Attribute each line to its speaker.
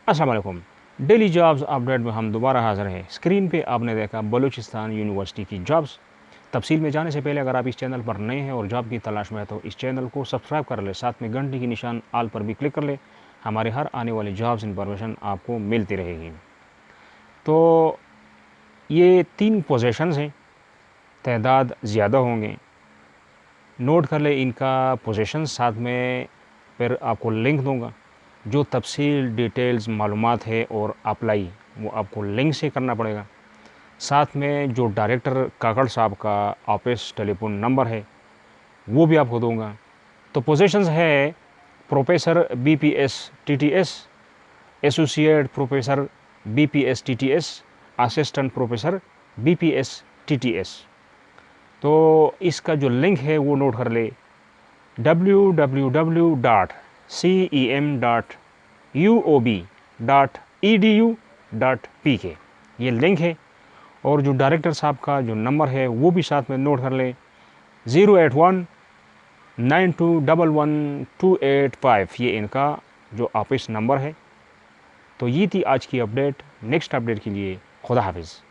Speaker 1: अस्सलाम वालेकुम। Daily jobs update में हम दोबारा हाज़िर हैं। स्क्रीन पे आपने देखा बलूचिस्तान यूनिवर्सिटी की जॉब्स। तफसील में जाने से पहले अगर आप इस चैनल पर नए हैं और जॉब की तलाश में है तो इस चैनल को सब्सक्राइब कर ले, साथ में घंटी की निशान आल पर भी क्लिक कर ले। हमारे हर आने वाली जॉब्स इन्फॉर्मेशन आपको मिलती रहेगी। तो ये 3 पोजीशंस हैं, तादाद ज़्यादा होंगे, नोट कर ले इनका पोजीशन, साथ में फिर आपको लिंक दूंगा। जो तफसील डिटेल्स मालूमात है और अप्लाई वो आपको लिंक से करना पड़ेगा। साथ में जो डायरेक्टर काकड़ साहब का ऑफिस टेलीफोन नंबर है वो भी आपको दूंगा। तो पोजीशंस है professor BPS TTS, associate professor BPS TTS, assistant professor BPS TTS। तो इसका जो लिंक है वो नोट कर ले, www.cem.uob.edu.pk ये लिंक है। और जो डायरेक्टर साहब का जो नंबर है वो भी साथ में नोट कर ले, 08192111285, ये इनका जो ऑफिस नंबर है। तो ये थी आज की अपडेट। नेक्स्ट अपडेट के लिए खुदा हाफिज़।